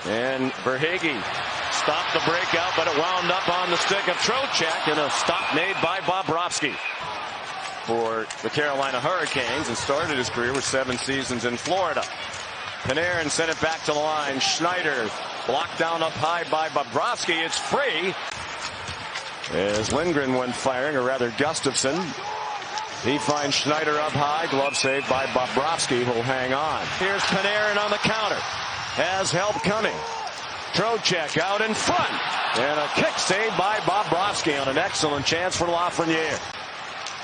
And Verhaeghe stopped the breakout, but it wound up on the stick of Trocheck, and a stop made by BobROBsky for the Carolina Hurricanes, and started his career with 7 seasons in Florida. Panarin sent it back to the line. Schneider blocked down up high by BobROBsky. It's free as Lindgren went firing, or rather Gustafsson. He finds Schneider up high. Glove saved by BobROBsky, who'll hang on. Here's Panarin on the counter. Has help coming. Trocheck out in front. And a kick saved by BobROBsky on an excellent chance for Lafreniere.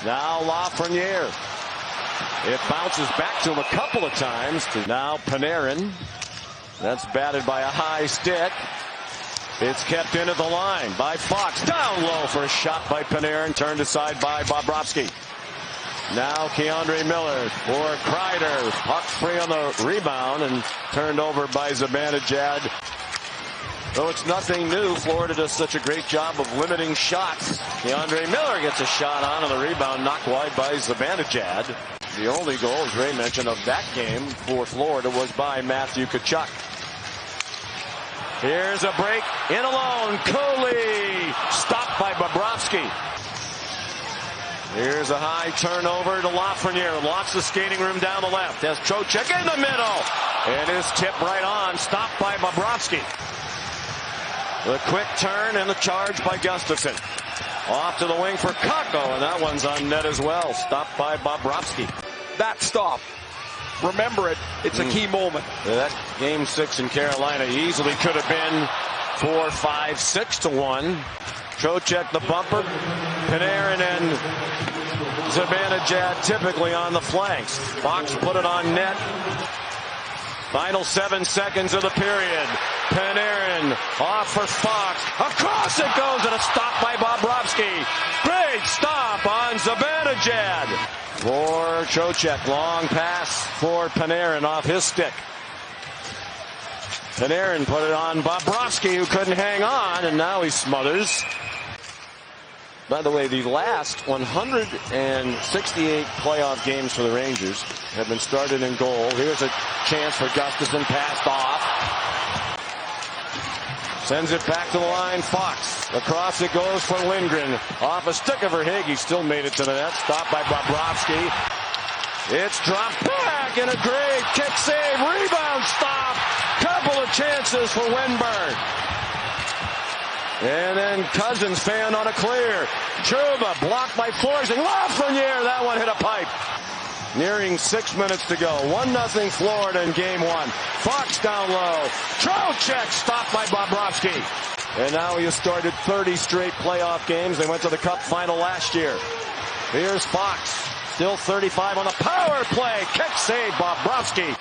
Now Lafreniere. It bounces back to him a couple of times. Now Panarin. That's batted by a high stick. It's kept into the line by Fox. Down low for a shot by Panarin. Turned aside by BobROBsky. Now Keandre Miller for Kreider. Puck free on the rebound and turned over by Zibanejad. Though it's nothing new, Florida does such a great job of limiting shots. Keandre Miller gets a shot on the rebound, knocked wide by Zibanejad. The only goal, as Ray mentioned, of that game for Florida was by Matthew Tkachuk. Here's a break, in alone, Cooley, stopped by BobROBsky. Here's a high turnover to Lafreniere, locks the skating room down the left. Has Trocheck in the middle, and is tipped right on, stopped by BobROBsky. The quick turn and the charge by Gustafsson. Off to the wing for Kakko, and that one's on net as well. Stopped by BobROBsky. That stop. Remember it. It's a key moment. That game 6 in Carolina easily could have been 4, 5, 6-1. Trocheck the bumper. Panarin and Zibanejad typically on the flanks. Fox put it on net. Final 7 seconds of the period. Panarin off for Fox. Across it goes, and a stop by BobROBsky. Great stop on Zibanejad. For Trocheck, long pass for Panarin off his stick. Panarin put it on BobROBsky, who couldn't hang on, and now he smothers. By the way, the last 168 playoff games for the Rangers have been started in goal. Here's a chance for Gustafsson, passed off. Sends it back to the line, Fox. Across it goes for Lindgren. Off a stick of Verhaeghe, still made it to the net. Stopped by BobROBsky. It's dropped back, and a great kick save. Rebound stop. Couple of chances for Wenberg. And then Cousins fan on a clear. Trouba blocked by Forsing. Lafreniere, that one hit a pipe. Nearing 6 minutes to go. 1-0 Florida in game 1. Fox down low. Trocheck stopped by BobROBsky. And now he has started 30 straight playoff games. They went to the Cup final last year. Here's Fox. Still 35 on the power play. Kick save, BobROBsky.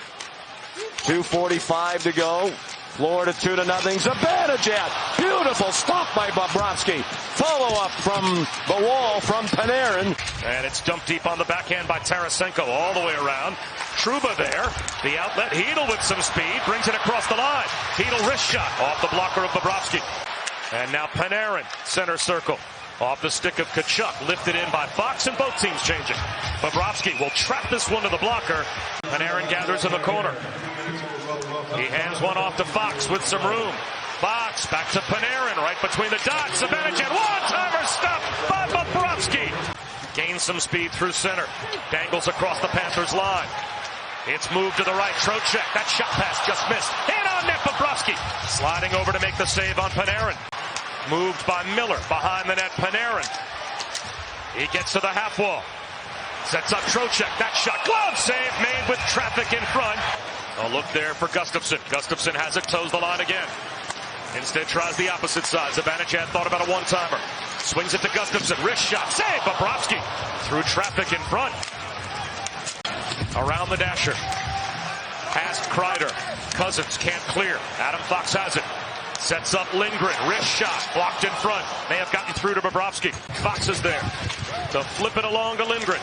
2:45 to go. Florida 2-0. Zibanejad. Beautiful stop by BobROBsky. Follow up from the wall from Panarin. And it's dumped deep on the backhand by Tarasenko all the way around. Trouba there. The outlet. Hedl with some speed. Brings it across the line. Hedl wrist shot off the blocker of BobROBsky. And now Panarin. Center circle. Off the stick of Tkachuk. Lifted in by Fox, and both teams changing. BobROBsky will trap this one to the blocker. Panarin gathers in the corner. He hands one off to Fox with some room. Fox back to Panarin, right between the dots. Zibanejad, one-timer stop by BobROBsky. Gains some speed through center. Dangles across the Panthers line. It's moved to the right. Trocheck, that shot pass just missed. Hit on net, BobROBsky. Sliding over to make the save on Panarin. Moved by Miller behind the net. Panarin. He gets to the half wall. Sets up Trocheck. That shot. Glove save made with traffic in front. A look there for Gustafsson. Gustafsson has it, toes the line again. Instead tries the opposite side. Zibanejad thought about a one-timer. Swings it to Gustafsson. Wrist shot. Save. BobROBsky through traffic in front. Around the dasher. Past Kreider. Cousins can't clear. Adam Fox has it. Sets up Lindgren. Wrist shot. Blocked in front. May have gotten through to BobROBsky. Fox is there to flip it along to Lindgren.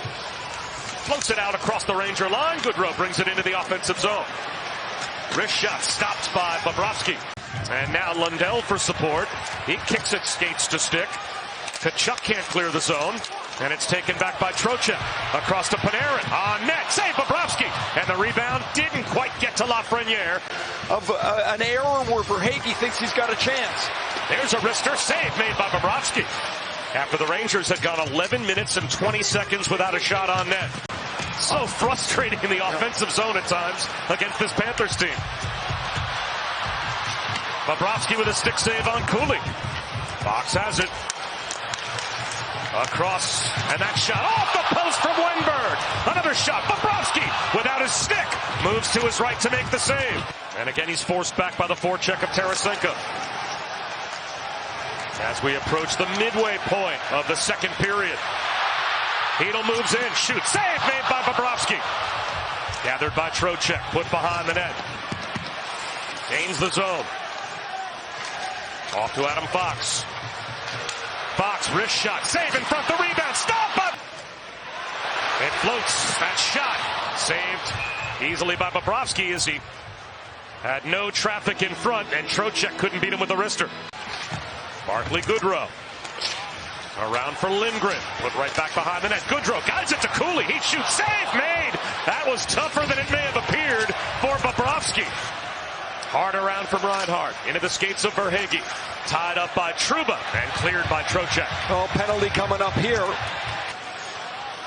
Floats it out across the Ranger line. Goodrow brings it into the offensive zone. Wrist shot stopped by BobROBsky. And now Lundell for support. He kicks it, skates to stick. Tkachuk can't clear the zone. And it's taken back by Trocheck. Across to Panarin. On net. Save BobROBsky. And the rebound didn't quite get to Lafreniere. of an error where Verhaeghe thinks he's got a chance. There's a wrister save made by BobROBsky. After the Rangers had gone 11 minutes and 20 seconds without a shot on net. So frustrating in the offensive zone at times against this Panthers team. BobROBsky with a stick save on Cooley. Fox has it. Across, and that shot off the post from Wenberg. Another shot. BobROBsky, without his stick, moves to his right to make the save. And again, he's forced back by the forecheck of Tarasenko. As we approach the midway point of the second period. Hedl moves in, shoots, save made by BobROBsky. Gathered by Trocheck, put behind the net. Gains the zone. Off to Adam Fox. Fox, wrist shot, save in front, the rebound, stop up! It floats, that shot, saved easily by BobROBsky as he had no traffic in front, and Trocheck couldn't beat him with the wrister. Barclay Goodrow, around for Lindgren, put right back behind the net. Goodrow guides it to Cooley, he shoots, save made! That was tougher than it may have appeared for BobROBsky. Hard around from Reinhart, into the skates of Verhaeghe. Tied up by Trouba and cleared by Trocheck. Oh, penalty coming up here.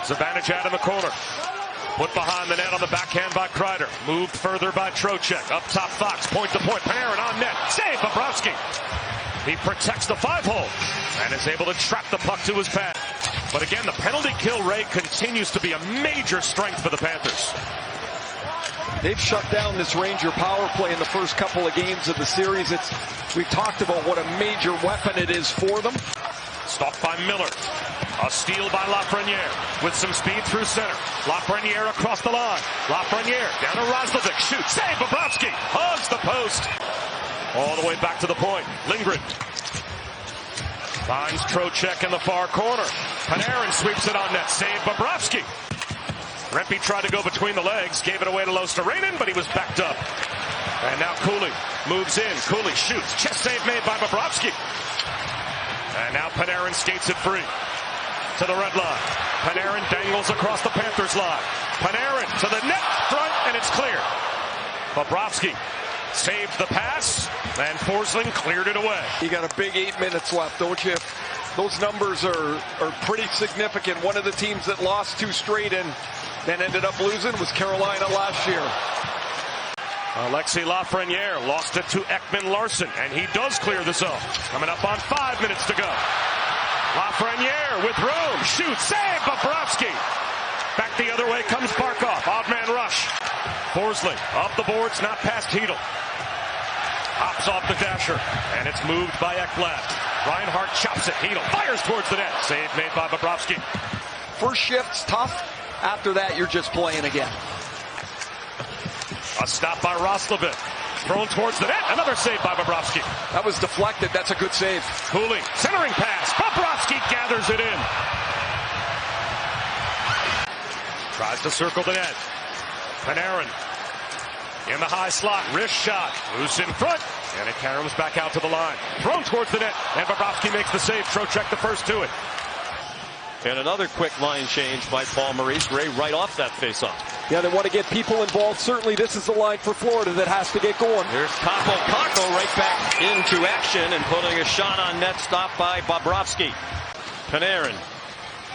Zibanejad in the corner. Put behind the net on the backhand by Kreider. Moved further by Trocheck. Up top Fox, point to point. Panarin on net. Save BobROBsky. He protects the 5-hole and is able to trap the puck to his pad. But again, the penalty kill rate continues to be a major strength for the Panthers. They've shut down this Ranger power play in the first couple of games of the series. We've talked about what a major weapon it is for them. Stalked by Miller. A steal by Lafreniere with some speed through center. Lafreniere across the line. Lafreniere down to Roslovic. Shoots. Save. BobROBsky hugs the post. All the way back to the point. Lindgren finds Trocheck in the far corner. Panarin sweeps it on net. Save. BobROBsky. Rempe tried to go between the legs, gave it away to Losterainen, but he was backed up. And now Cooley moves in. Cooley shoots. Chest save made by BobROBsky. And now Panarin skates it free to the red line. Panarin dangles across the Panthers line. Panarin to the net front, and it's clear. BobROBsky saved the pass, and Forsling cleared it away. You got a big 8 minutes left, don't you? Those numbers are pretty significant. One of the teams that lost 2 straight and then ended up losing was Carolina last year. Alexis Lafreniere lost it to Ekman-Larsson, and he does clear the zone. Coming up on 5 minutes to go. Lafreniere with room, shoots, save, BobROBsky. Back the other way comes Barkov, odd man rush. Forsling up the boards, not past Hedl. Hops off the dasher, and it's moved by Ekblad. Reinhart chops it, Hedl fires towards the net. Save made by BobROBsky. First shift's tough. After that, you're just playing again. A stop by Roslovic. Thrown towards the net. Another save by BobROBsky. That was deflected. That's a good save. Cooley, centering pass. BobROBsky gathers it in. Tries to circle the net. Panarin in the high slot. Wrist shot. Loose in front. And it caroms back out to the line. Thrown towards the net. And BobROBsky makes the save. Trocheck the first to it. And another quick line change by Paul Maurice. Ray right off that faceoff. Yeah, they want to get people involved. Certainly this is the line for Florida that has to get going. Here's Kako right back into action and putting a shot on net, stopped by BobROBsky. Panarin,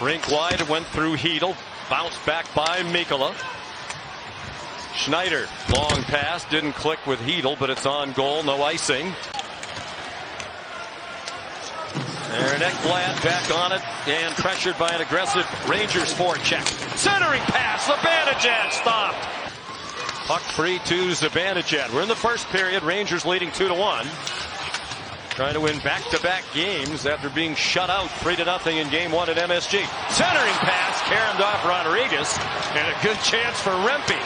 rink wide, went through Hedl, bounced back by Mikkola. Schneider, long pass, didn't click with Hedl, but it's on goal, no icing. And Ekblad back on it and pressured by an aggressive Rangers forecheck. Centering pass, Zibanejad stopped. Puck free to Zibanejad. We're in the first period, Rangers leading 2-1. Trying to win back-to-back games after being shut out 3-0 in game 1 at MSG. Centering pass, carried off Rodriguez, and a good chance for Rempe.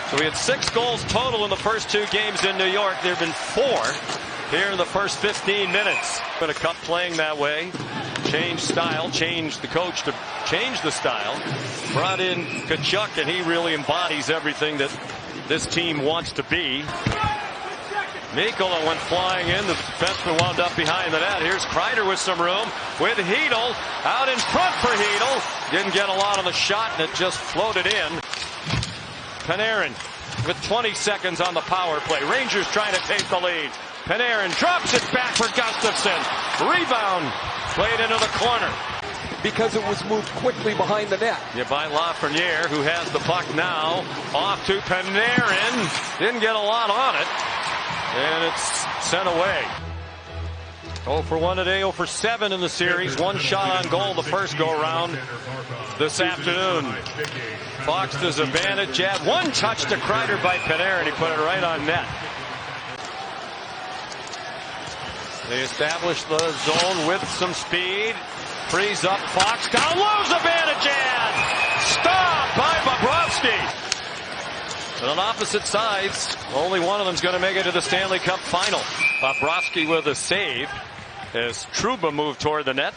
So we had 6 goals total in the first 2 games in New York. There have been 4 here in the first 15 minutes. Been a cup playing that way. Changed style, changed the coach to change the style. Brought in Tkachuk, and he really embodies everything that this team wants to be. Mikkola went flying in. The defenseman wound up behind the net. Here's Kreider with some room with Hedl out in front for Hedl. Didn't get a lot on the shot, and it just floated in. Panarin with 20 seconds on the power play. Rangers trying to take the lead. Panarin drops it back for Gustafsson. Rebound played into the corner. Because it was moved quickly behind the net. Yeah, by Lafreniere, who has the puck now. Off to Panarin. Didn't get a lot on it. And it's sent away. 0 for 1 today, 0 for 7 in the series. One shot on goal the first go-around this afternoon. Fox to Zibanejad. One touch to Kreider by Panarin. He put it right on net. They establish the zone with some speed. Frees up Fox. Down low, Zibanejad. Stopped by BobROBsky. And on opposite sides, only one of them is going to make it to the Stanley Cup final. BobROBsky with a save as Trouba moved toward the net.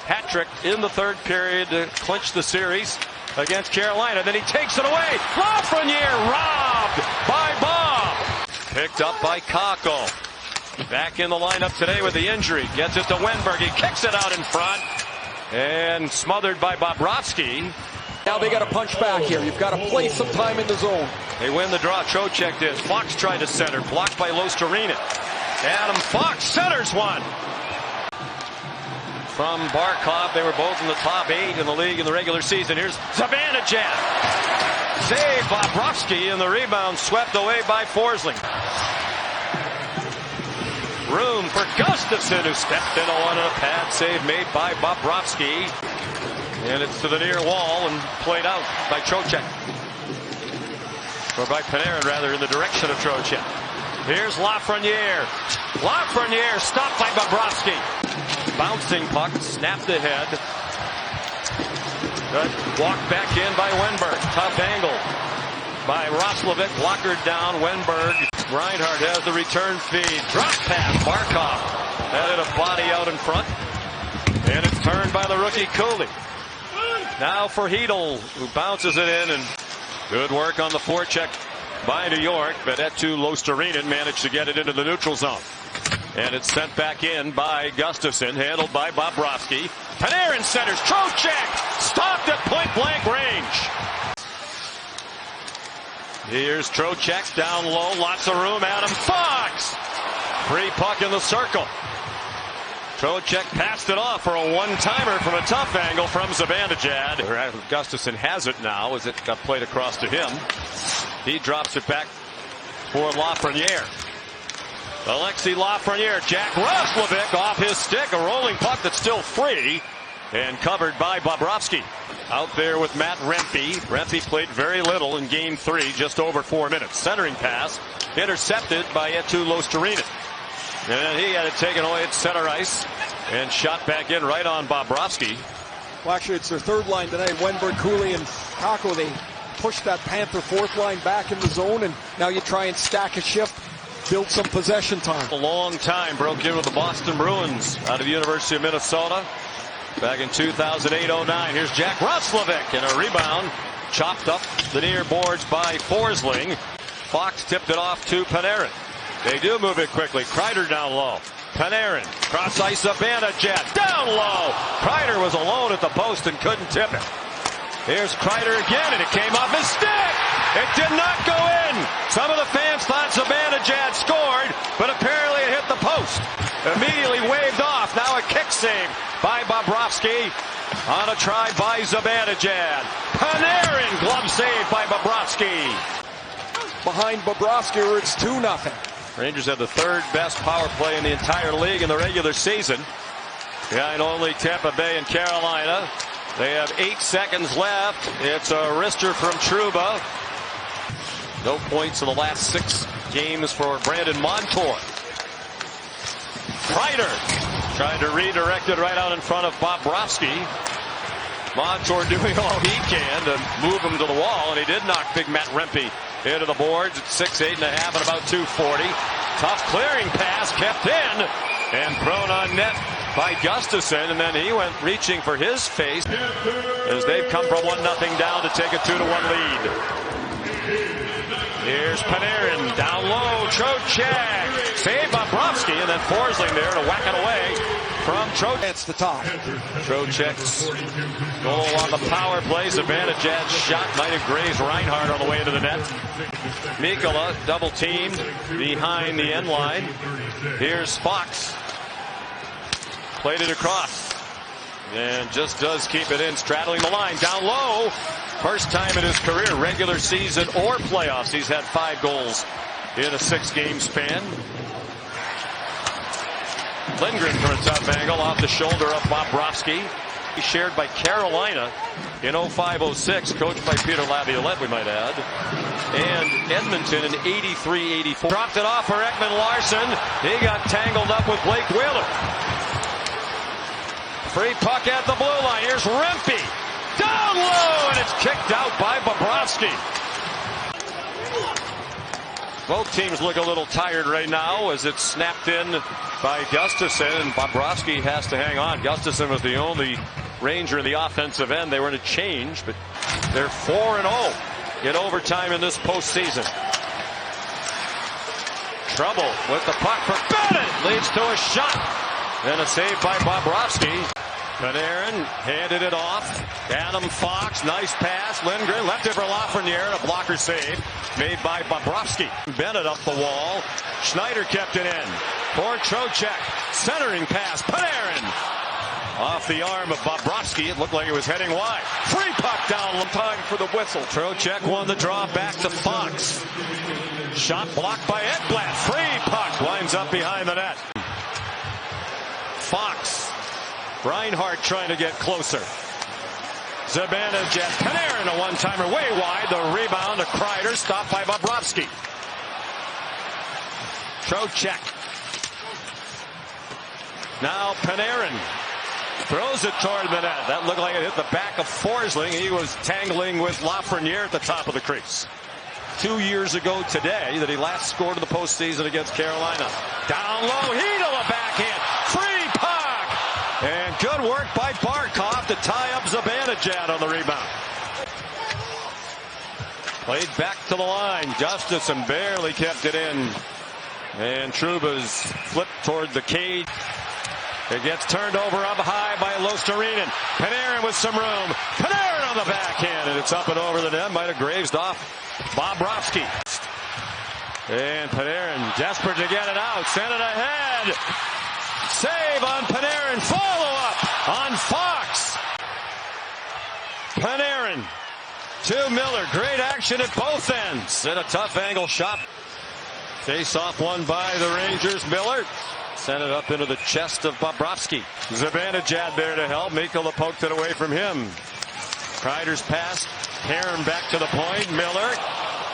Hat-trick in the third period to clinch the series against Carolina. Then he takes it away. Lafreniere robbed by Bob. Picked up by Kakko. Back in the lineup today with the injury. Gets it to Wenberg. He kicks it out in front. And smothered by BobROBsky. Now they got to punch back here. You've got to play some time in the zone. They win the draw. Trocheck did. Fox tried to center. Blocked by Lostarinen. Adam Fox centers one. From Barkov. They were both in the top 8 in the league in the regular season. Here's Zibanejad. Save BobROBsky, and the rebound swept away by Forsling. Room for Gustafsson, who stepped into one and a pad save made by BobROBsky. And it's to the near wall and played out by Trocheck. Or by Panarin, rather, in the direction of Trocheck. Here's Lafreniere. Lafreniere stopped by BobROBsky. Bouncing puck, snapped ahead. Good. Walked back in by Wenberg. Tough angle by Roslovic. Blockered down. Wenberg. Reinhart has the return feed. Drop pass. Barkov added a body out in front. And it's turned by the rookie Cooley. Now for Hedel, who bounces it in. And good work on the forecheck by New York. But Eetu Lostarinen managed to get it into the neutral zone. And it's sent back in by Gustafsson. Handled by BobROBsky. Panarin centers. Trocheck stopped at point-blank range. Here's Trocheck down low. Lots of room. Adam Fox. Free puck in the circle. Trocheck passed it off for a one-timer from a tough angle from Zibanejad. Gustafsson has it now as it got played across to him. He drops it back for Lafreniere. Alexis Lafreniere. Jack Roslovic off his stick. A rolling puck that's still free and covered by BobROBsky. Out there with Matt Rempe. Rempe played very little in game 3, just over 4 minutes. Centering pass intercepted by Eetu Lostarinen. And he had it taken away at center ice and shot back in right on BobROBsky. Well, actually, it's their third line tonight. Wenberg, Cooley, and Kakko. They pushed that Panther fourth line back in the zone, and now you try and stack a shift, build some possession time. A long time broke in with the Boston Bruins out of the University of Minnesota. Back in 2008-09, here's Jack Roslovic, and a rebound chopped up the near boards by Forsling. Fox tipped it off to Panarin. They do move it quickly. Kreider down low. Panarin, cross ice, Zibanejad down low. Kreider was alone at the post and couldn't tip it. Here's Kreider again, and it came off his stick. It did not go in. Some of the fans thought Zibanejad scored, but apparently it hit the post. Immediately waved off. Now a kick save by BobROBsky on a try by Zibanejad. Panarin, glove save by BobROBsky. Behind BobROBsky, where it's 2-0. Rangers have the third best power play in the entire league in the regular season. Behind only Tampa Bay and Carolina. They have 8 seconds left. It's a wrister from Trouba. No points in the last 6 games for Brandon Montour. Kreider trying to redirect it right out in front of BobROBsky. Montour doing all he can to move him to the wall, and he did knock big Matt Rempe into the boards at 6'8.5" and about 240. Tough clearing pass kept in and thrown on net by Gustafsson, and then he went reaching for his face as they've come from 1-0 down to take a 2-1 lead. Here's Panarin down low. Trocheck saved by BobROBsky, and then Forsling there to whack it away. from Trocheck. It's the top. Trocheck's goal on the power play. Zibanejad's shot might have grazed Reinhardt on the way to the net. Mikkola double teamed behind the end line. Here's Fox. Played it across. And just does keep it in, straddling the line. Down low. First time in his career, regular season or playoffs, he's had 5 goals in a 6-game span. Lindgren from a tough angle off the shoulder of BobROBsky. He's shared by Carolina in 05-06, coached by Peter Laviolette, we might add. And Edmonton in 83-84. Dropped it off for Ekman Larsson. He got tangled up with Blake Wheeler. Free puck at the blue line. Here's Rempe. Down low, and it's kicked out by BobROBsky. Both teams look a little tired right now as it's snapped in by Gustafsson, and BobROBsky has to hang on. Gustafsson was the only Ranger in the offensive end. They were in a change, but they're 4-0 in overtime in this postseason. Trouble with the puck for Bennett. Leads to a shot. And a save by BobROBsky. Panarin handed it off. Adam Fox, nice pass. Lindgren left it for Lafreniere, and a blocker save made by BobROBsky. Bennett up the wall. Schneider kept it in for Trocheck. Centering pass. Panarin off the arm of BobROBsky. It looked like it was heading wide. Free puck down. Time for the whistle. Trocheck won the draw back to Fox. Shot blocked by Ekblad. Free puck winds up behind the net. Fox. Reinhardt trying to get closer. Zibanejad. Panarin, a one-timer way wide. The rebound to Kreider, stopped by BobROBsky. Trocheck. Now Panarin throws it toward the net. That looked like it hit the back of Forsling. He was tangling with Lafreniere at the top of the crease. 2 years ago today that he last scored in the postseason against Carolina. Down low, Hedl a backhand. Free puck. And good work by Barkov to tie up Zibanejad on the rebound. Played back to the line. Gustafsson barely kept it in. And Trouba's flipped toward the cage. It gets turned over up high by Lostarinen. Panarin with some room. Panarin on the backhand. And it's up and over the net. Might have grazed off BobROBsky. And Panarin desperate to get it out. Send it ahead. Save on Panarin. Follow up on Fox. Panarin to Miller. Great action at both ends. And a tough angle shot. Face off one by the Rangers. Miller sent it up into the chest of BobROBsky. Zibanejad there to help. Mikkola poked it away from him. Kreider's pass. Heron back to the point. Miller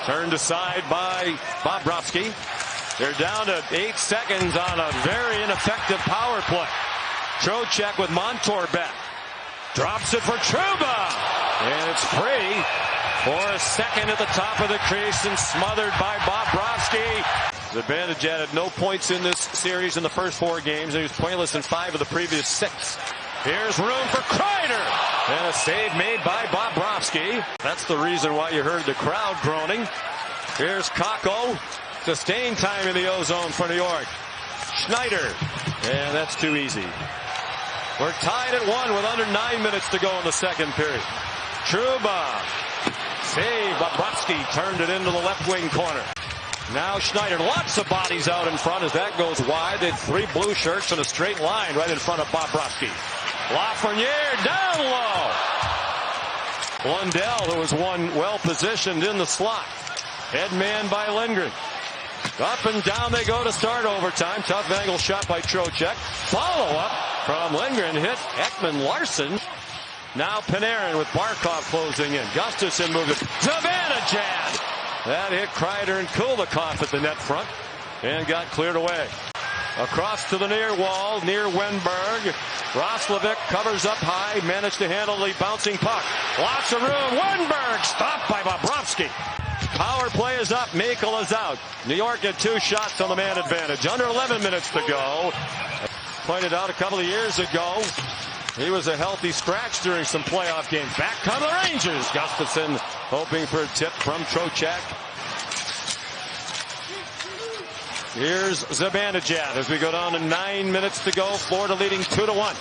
turned aside by BobROBsky. They're down to 8 seconds on a very ineffective power play. Trocheck with Montour back. Drops it for Trouba. And it's free for a second at the top of the crease and smothered by BobROBsky. Zibanejad had no points in this series in the first 4 games, and he was pointless in 5 of the previous 6. Here's room for Kreider. And a save made by BobROBsky. That's the reason why you heard the crowd groaning. Here's Kakko. Sustained time in the O-zone for New York. Schneider. And that's too easy. We're tied at 1 with under 9 minutes to go in the second period. Trouba. Save. BobROBsky turned it into the left wing corner. Now Schneider. Lots of bodies out in front as that goes wide. They had 3 blue shirts in a straight line right in front of BobROBsky. Lafreniere down low. Lundell, who was one well positioned in the slot. Head man by Lindgren. Up and down they go to start overtime. Tough angle shot by Trocheck. Follow up from Lindgren. Hit Ekman Larsson. Now Panarin with Barkov closing in. Gustafsson moved it. Zibanejad. That hit Kreider and Kulikov at the net front and got cleared away. Across to the near wall, near Wenberg. Roslovic covers up high, managed to handle the bouncing puck. Lots of room. Wenberg stopped by BobROBsky. Power play is up. Mikkola's out. New York had 2 shots on the man advantage. Under 11 minutes to go. Pointed out a couple of years ago, he was a healthy scratch during some playoff games. Back come the Rangers. Gustafsson hoping for a tip from Trocheck. Here's Zibanejad as we go down to 9 minutes to go. Florida leading 2-1.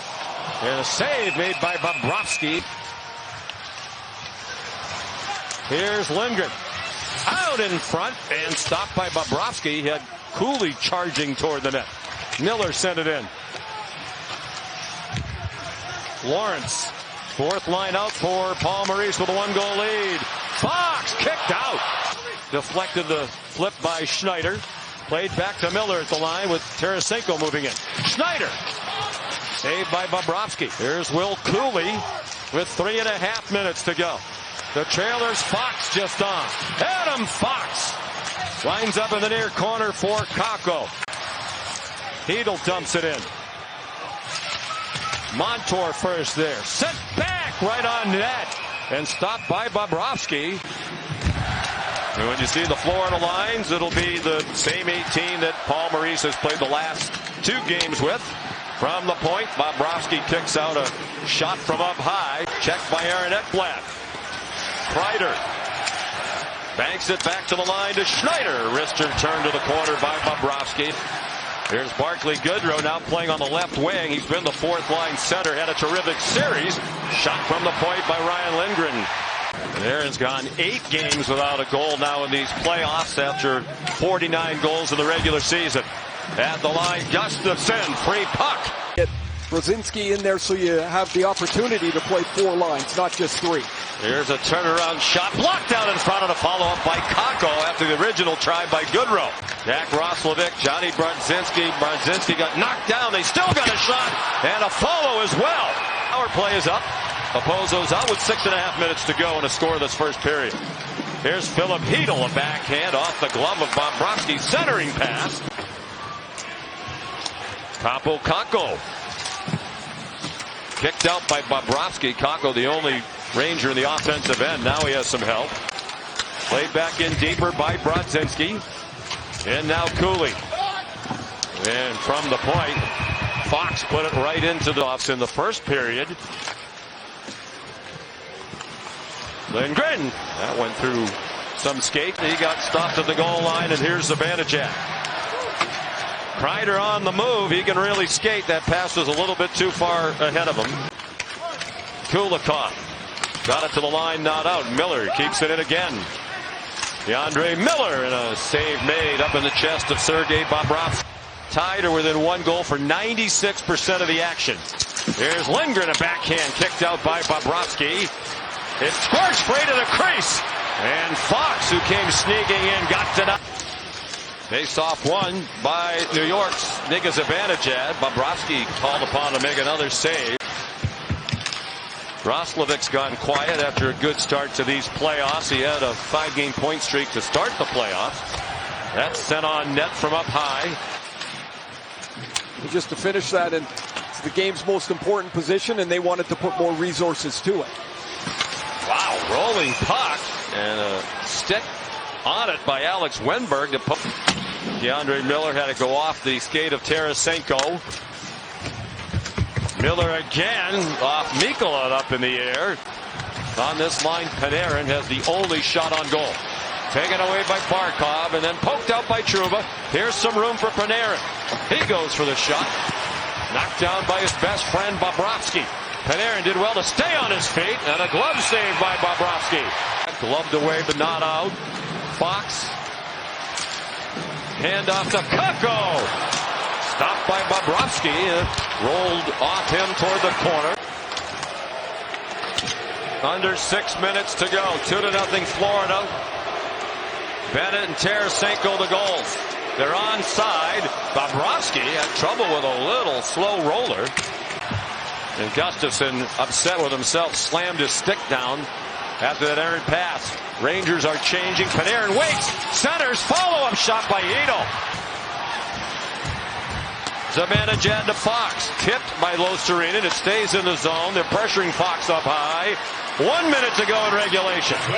And a save made by BobROBsky. Here's Lindgren. Out in front and stopped by BobROBsky. He had Cooley charging toward the net. Miller sent it in. Lawrence, fourth line out for Paul Maurice with a 1-goal lead. Fox kicked out. Deflected the flip by Schneider. Played back to Miller at the line with Tarasenko moving in. Schneider. Saved by BobROBsky. Here's Will Cooley with 3.5 minutes to go. The trailer's Fox just on. Adam Fox lines up in the near corner for Kakko. Hedl dumps it in. Montour first there. Sent back right on net. And stopped by BobROBsky. And when you see the Florida lines, it'll be the same 18 that Paul Maurice has played the last 2 games with. From the point, BobROBsky kicks out a shot from up high. Checked by Aaron Ekblad. Kreider banks it back to the line to Schneider. Wrist turn to the corner by BobROBsky. Here's Barclay Goodrow now playing on the left wing. He's been the fourth line center. Had a terrific series. Shot from the point by Ryan Lindgren. And Aaron's gone 8 games without a goal now in these playoffs after 49 goals in the regular season. At the line, Gustafsson, free puck. Get Brzezinski in there so you have the opportunity to play 4 lines, not just 3. Here's a turnaround shot blocked out in front of a follow-up by Kakko after the original try by Goodrow. Jack Roslovic, Johnny Brzezinski. Brzezinski got knocked down. They still got a shot and a follow as well. Power play is up. Opozo's out with 6.5 minutes to go in a scoreless first period. Here's Philip Hedl, a backhand off the glove of BobROBsky, centering pass. Kaapo Kakko. Kicked out by BobROBsky. Kakko, the only Ranger in the offensive end. Now he has some help. Played back in deeper by Brzezinski. And now Cooley. And from the point, Fox put it right into the offs in the first period. Lindgren. That went through some skate. He got stopped at the goal line, and here's Zibanejad. Kreider on the move. He can really skate. That pass was a little bit too far ahead of him. Kulikov got it to the line, not out. Miller keeps it in again. DeAndre Miller, and a save made up in the chest of Sergei BobROBsky. Tied or within 1 goal for 96% of the action. Here's Lindgren, a backhand kicked out by BobROBsky. It squirts straight to the crease. And Fox, who came sneaking in, got to face-off won by New York's Nick Zibanejad. BobROBsky called upon to make another save. Roslovic's gone quiet after a good start to these playoffs. He had a 5-game point streak to start the playoffs. That's sent on net from up high. Just to finish that, and it's the game's most important position, and they wanted to put more resources to it. Wow, rolling puck and a stick on it by Alex Wenberg. DeAndre Miller had to go off the skate of Tarasenko. Miller again off Mikkola up in the air. On this line, Panarin has the only shot on goal. Taken away by Barkov and then poked out by Trouba. Here's some room for Panarin. He goes for the shot. Knocked down by his best friend BobROBsky. Panarin did well to stay on his feet, and a glove save by BobROBsky. Gloved away but not out. Fox. Hand off to Kakko. Stopped by BobROBsky and rolled off him toward the corner. Under 6 minutes to go. 2-0 Florida. Bennett and Tarasenko the goals. They're onside. BobROBsky had trouble with a little slow roller. And Gustafsson, upset with himself, slammed his stick down after that errant pass. Rangers are changing. Panarin waits. Centers. Follow-up shot by Hedl. Zibanejad to Fox. Tipped by Loserinen. It stays in the zone. They're pressuring Fox up high. 1 minute to go in regulation.